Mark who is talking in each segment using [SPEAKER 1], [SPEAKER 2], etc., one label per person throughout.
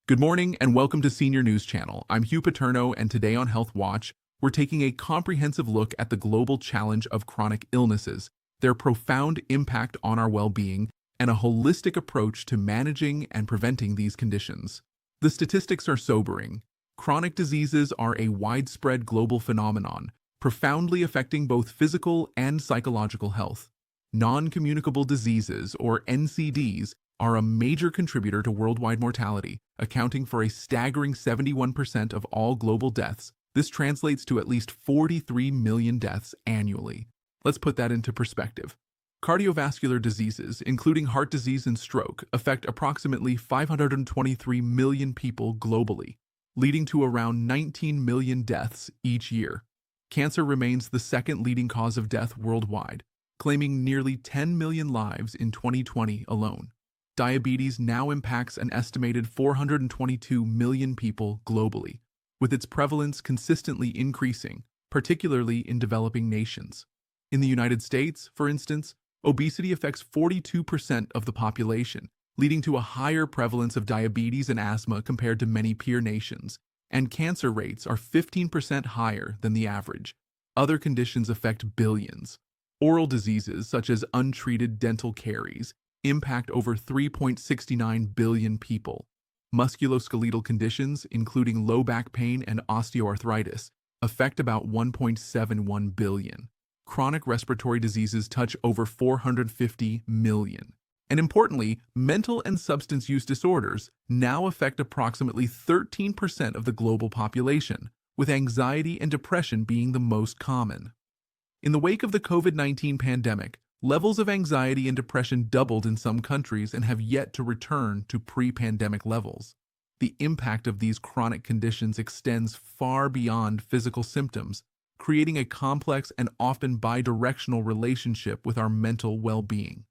[SPEAKER 1] Good morning and welcome to Senior News Channel. I'm Hugh Paterno, and today on Health Watch, we're taking a comprehensive look at the global challenge of chronic illnesses, their profound impact on our well-being, and a holistic approach to managing and preventing these conditions. The statistics are sobering. Chronic diseases are a widespread global phenomenon, profoundly affecting both physical and psychological health. Non-communicable diseases, or NCDs, are a major contributor to worldwide mortality, accounting for a staggering 71% of all global deaths. This translates to at least 43 million deaths annually. Let's put that into perspective. Cardiovascular diseases, including heart disease and stroke, affect approximately 523 million people globally, leading to around 19 million deaths each year. Cancer remains the second leading cause of death worldwide, claiming nearly 10 million lives in 2020 alone. Diabetes now impacts an estimated 422 million people globally, with its prevalence consistently increasing, particularly in developing nations. In the United States, for instance, obesity affects 42% of the population, leading to a higher prevalence of diabetes and asthma compared to many peer nations, and cancer rates are 15% higher than the average. Other conditions affect billions. Oral diseases, such as untreated dental caries, impact over 3.69 billion people. Musculoskeletal conditions, including low back pain and osteoarthritis, affect about 1.71 billion. Chronic respiratory diseases touch over 450 million. And importantly, mental and substance use disorders now affect approximately 13% of the global population, with anxiety and depression being the most common. In the wake of the COVID-19 pandemic, levels of anxiety and depression doubled in some countries and have yet to return to pre-pandemic levels. The impact of these chronic conditions extends far beyond physical symptoms, creating a complex and often bidirectional relationship with our mental well-being.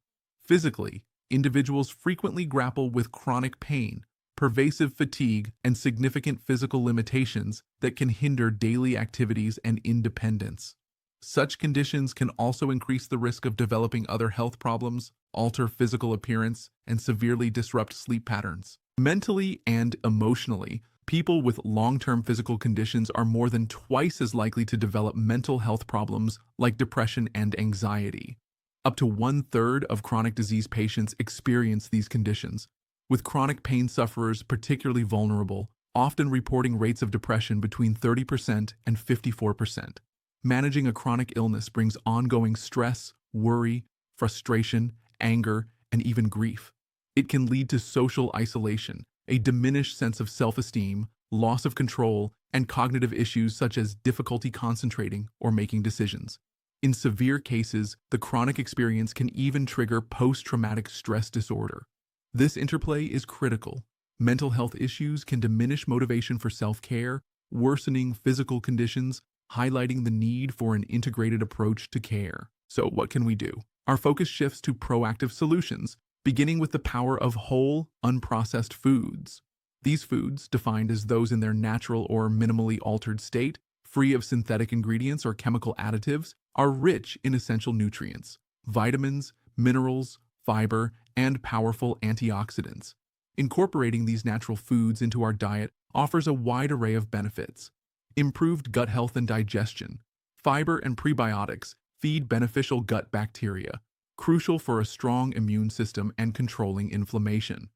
[SPEAKER 1] Physically, individuals frequently grapple with chronic pain, pervasive fatigue, and significant physical limitations that can hinder daily activities and independence. Such conditions can also increase the risk of developing other health problems, alter physical appearance, and severely disrupt sleep patterns. Mentally and emotionally, people with long-term physical conditions are more than twice as likely to develop mental health problems like depression and anxiety. Up to 1/3 of chronic disease patients experience these conditions, with chronic pain sufferers particularly vulnerable, often reporting rates of depression between 30% and 54%. Managing a chronic illness brings ongoing stress, worry, frustration, anger, and even grief. It can lead to social isolation, a diminished sense of self-esteem, loss of control, and cognitive issues such as difficulty concentrating or making decisions. In severe cases, the chronic experience can even trigger post-traumatic stress disorder. This interplay is critical. Mental health issues can diminish motivation for self-care, worsening physical conditions, highlighting the need for an integrated approach to care. So what can we do? Our focus shifts to proactive solutions, beginning with the power of whole, unprocessed foods. These foods, defined as those in their natural or minimally altered state, free of synthetic ingredients or chemical additives, are rich in essential nutrients, vitamins, minerals, fiber, and powerful antioxidants. Incorporating these natural foods into our diet offers a wide array of benefits. Improved gut health and digestion. Fiber and prebiotics feed beneficial gut bacteria, crucial for a strong immune system and controlling inflammation.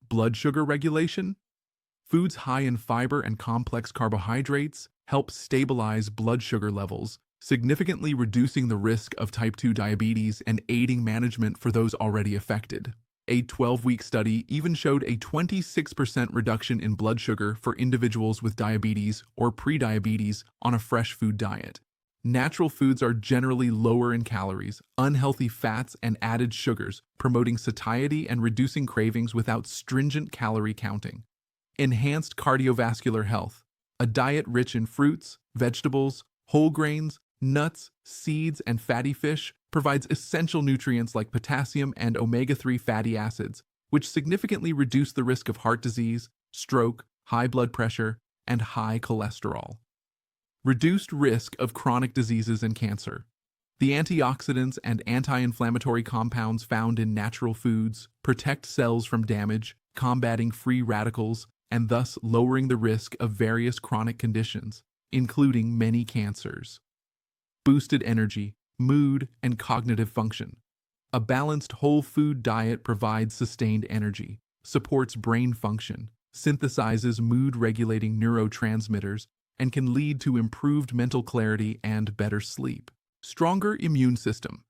[SPEAKER 1] Blood sugar regulation. Foods high in fiber and complex carbohydrates help stabilize blood sugar levels, significantly reducing the risk of type 2 diabetes and aiding management for those already affected. A 12-week study even showed a 26% reduction in blood sugar for individuals with diabetes or prediabetes on a fresh food diet. Natural foods are generally lower in calories, unhealthy fats, and added sugars, promoting satiety and reducing cravings without stringent calorie counting. Enhanced cardiovascular health. A diet rich in fruits, vegetables, whole grains, nuts, seeds, and fatty fish provides essential nutrients like potassium and omega-3 fatty acids, which significantly reduce the risk of heart disease, stroke, high blood pressure, and high cholesterol. Reduced risk of chronic diseases and cancer. The antioxidants and anti-inflammatory compounds found in natural foods protect cells from damage, combating free radicals, and thus lowering the risk of various chronic conditions, including many cancers. Boosted energy, mood, and cognitive function. A balanced whole food diet provides sustained energy, supports brain function, synthesizes mood-regulating neurotransmitters, and can lead to improved mental clarity and better sleep. Stronger immune system.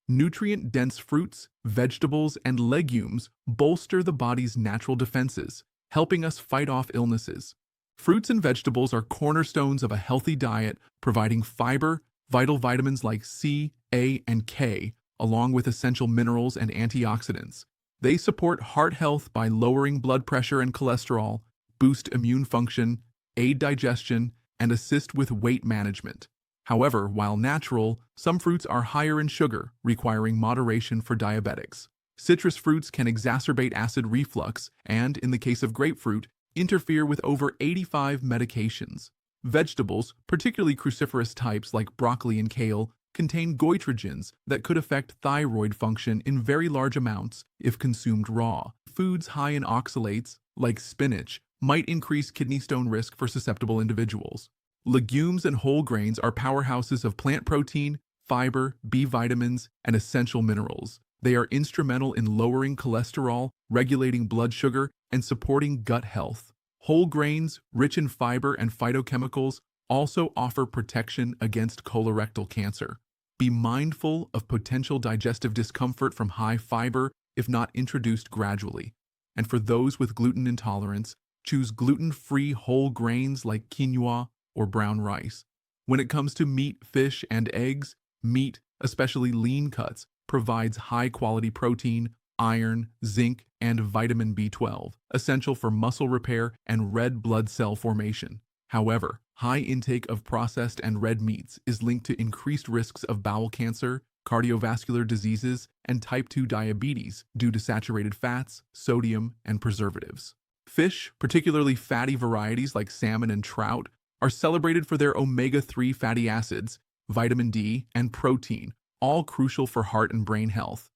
[SPEAKER 1] Nutrient-dense fruits, vegetables, and legumes bolster the body's natural defenses, helping us fight off illnesses. Fruits and vegetables are cornerstones of a healthy diet, providing fiber, vital vitamins like C, A, and K, along with essential minerals and antioxidants. They support heart health by lowering blood pressure and cholesterol, boost immune function, aid digestion, and assist with weight management. However, while natural, some fruits are higher in sugar, requiring moderation for diabetics. Citrus fruits can exacerbate acid reflux and, in the case of grapefruit, interfere with over 85 medications. Vegetables, particularly cruciferous types like broccoli and kale, contain goitrogens that could affect thyroid function in very large amounts if consumed raw. Foods high in oxalates, like spinach, might increase kidney stone risk for susceptible individuals. Legumes and whole grains are powerhouses of plant protein, fiber, B vitamins, and essential minerals. They are instrumental in lowering cholesterol, regulating blood sugar, and supporting gut health. Whole grains, rich in fiber and phytochemicals, also offer protection against colorectal cancer. Be mindful of potential digestive discomfort from high fiber if not introduced gradually. And for those with gluten intolerance, choose gluten-free whole grains like quinoa or brown rice. When it comes to meat, fish, and eggs, meat, especially lean cuts, provides high-quality protein, iron, zinc, and vitamin B12, essential for muscle repair and red blood cell formation. However, high intake of processed and red meats is linked to increased risks of bowel cancer, cardiovascular diseases, and type 2 diabetes due to saturated fats, sodium, and preservatives. Fish, particularly fatty varieties like salmon and trout, are celebrated for their omega-3 fatty acids, vitamin D, and protein, all crucial for heart and brain health.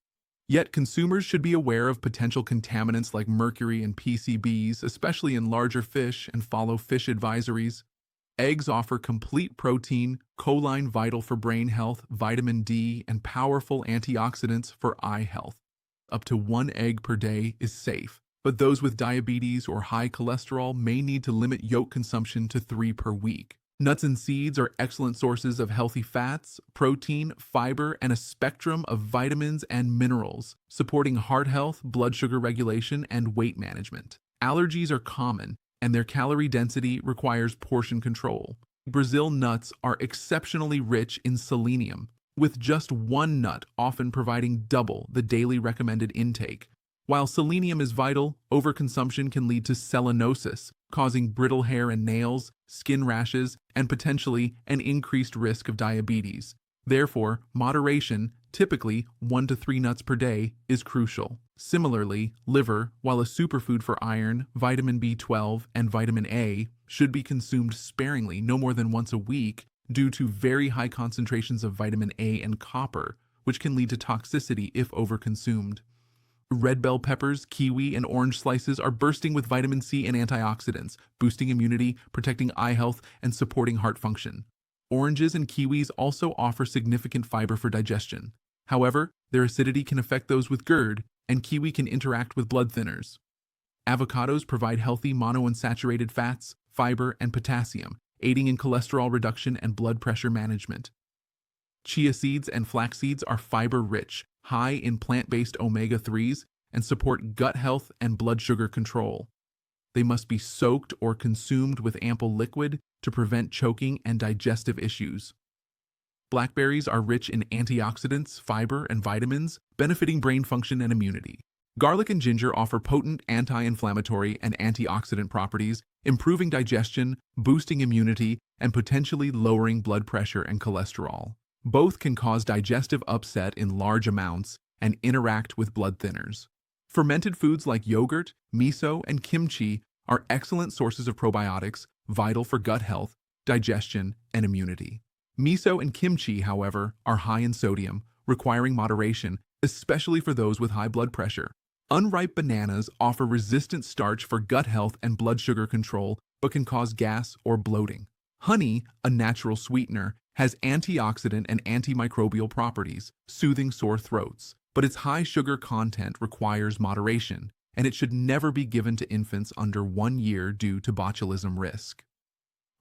[SPEAKER 1] Yet consumers should be aware of potential contaminants like mercury and PCBs, especially in larger fish, and follow fish advisories. Eggs offer complete protein, choline vital for brain health, vitamin D, and powerful antioxidants for eye health. Up to 1 egg per day is safe, but those with diabetes or high cholesterol may need to limit yolk consumption to 3 per week. Nuts and seeds are excellent sources of healthy fats, protein, fiber, and a spectrum of vitamins and minerals, supporting heart health, blood sugar regulation, and weight management. Allergies are common, and their calorie density requires portion control. Brazil nuts are exceptionally rich in selenium, with just 1 nut often providing double the daily recommended intake. While selenium is vital, overconsumption can lead to selenosis, causing brittle hair and nails, skin rashes, and potentially an increased risk of diabetes. Therefore, moderation, typically 1 to 3 nuts per day, is crucial. Similarly, liver, while a superfood for iron, vitamin B12, and vitamin A, should be consumed sparingly no more than once a week due to very high concentrations of vitamin A and copper, which can lead to toxicity if overconsumed. Red bell peppers, kiwi, and orange slices are bursting with vitamin C and antioxidants, boosting immunity, protecting eye health, and supporting heart function. Oranges and kiwis also offer significant fiber for digestion. However, their acidity can affect those with GERD, and kiwi can interact with blood thinners. Avocados provide healthy monounsaturated fats, fiber, and potassium, aiding in cholesterol reduction and blood pressure management. Chia seeds and flax seeds are fiber-rich, high in plant-based omega-3s, and support gut health and blood sugar control. They must be soaked or consumed with ample liquid to prevent choking and digestive issues. Blackberries are rich in antioxidants, fiber, and vitamins, benefiting brain function and immunity. Garlic and ginger offer potent anti-inflammatory and antioxidant properties, improving digestion, boosting immunity, and potentially lowering blood pressure and cholesterol. Both can cause digestive upset in large amounts and interact with blood thinners. Fermented foods like yogurt, miso, and kimchi are excellent sources of probiotics, vital for gut health, digestion, and immunity. Miso and kimchi, however, are high in sodium, requiring moderation, especially for those with high blood pressure. Unripe bananas offer resistant starch for gut health and blood sugar control, but can cause gas or bloating. Honey, a natural sweetener, has antioxidant and antimicrobial properties, soothing sore throats, but its high sugar content requires moderation, and it should never be given to infants under 1 year due to botulism risk.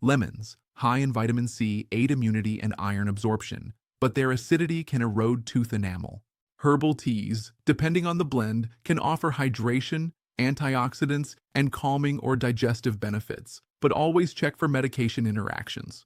[SPEAKER 1] Lemons, high in vitamin C, aid immunity and iron absorption, but their acidity can erode tooth enamel. Herbal teas, depending on the blend, can offer hydration, antioxidants, and calming or digestive benefits, but always check for medication interactions.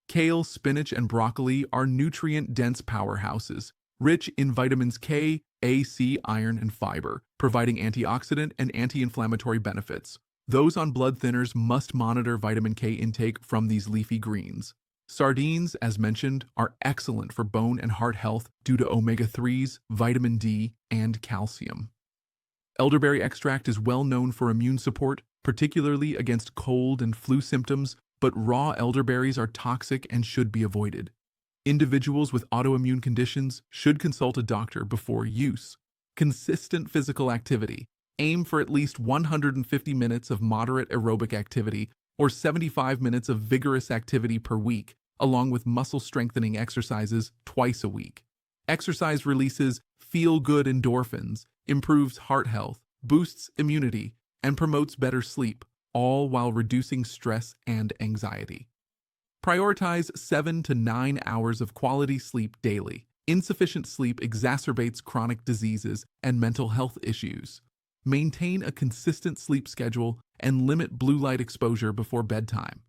[SPEAKER 1] Kale, spinach, and broccoli are nutrient-dense powerhouses, rich in vitamins K, A, C, iron, and fiber, providing antioxidant and anti-inflammatory benefits. Those on blood thinners must monitor vitamin K intake from these leafy greens. Sardines, as mentioned, are excellent for bone and heart health due to omega-3s, vitamin D, and calcium. Elderberry extract is well known for immune support, particularly against cold and flu symptoms, but raw elderberries are toxic and should be avoided. Individuals with autoimmune conditions should consult a doctor before use. Consistent physical activity. Aim for at least 150 minutes of moderate aerobic activity or 75 minutes of vigorous activity per week, along with muscle-strengthening exercises twice a week. Exercise releases feel-good endorphins, improves heart health, boosts immunity, and promotes better sleep, all while reducing stress and anxiety. Prioritize 7 to 9 hours of quality sleep daily. Insufficient sleep exacerbates chronic diseases and mental health issues. Maintain a consistent sleep schedule and limit blue light exposure before bedtime.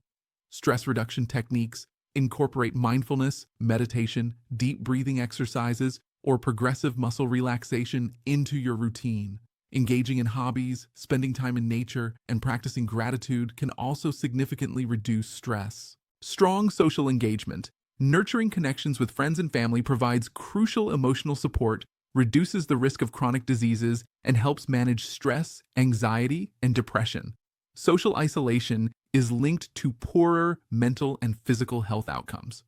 [SPEAKER 1] Stress reduction techniques incorporate mindfulness, meditation, deep breathing exercises, or progressive muscle relaxation into your routine. Engaging in hobbies, spending time in nature, and practicing gratitude can also significantly reduce stress. Strong social engagement. Nurturing connections with friends and family provides crucial emotional support, reduces the risk of chronic diseases, and helps manage stress, anxiety, and depression. Social isolation is linked to poorer mental and physical health outcomes.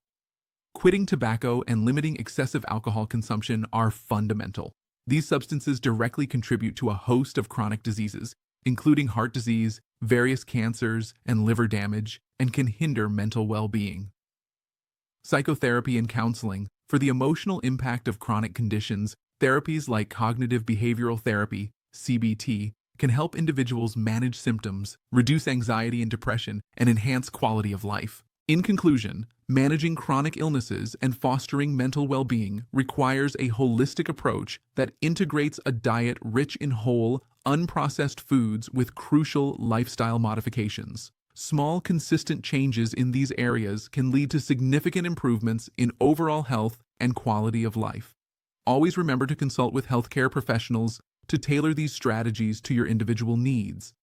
[SPEAKER 1] Quitting tobacco and limiting excessive alcohol consumption are fundamental. These substances directly contribute to a host of chronic diseases, including heart disease, various cancers, and liver damage, and can hinder mental well-being. Psychotherapy and counseling. For the emotional impact of chronic conditions, therapies like cognitive behavioral therapy, CBT, can help individuals manage symptoms, reduce anxiety and depression, and enhance quality of life. In conclusion, managing chronic illnesses and fostering mental well-being requires a holistic approach that integrates a diet rich in whole, unprocessed foods with crucial lifestyle modifications. Small, consistent changes in these areas can lead to significant improvements in overall health and quality of life. Always remember to consult with healthcare professionals to tailor these strategies to your individual needs.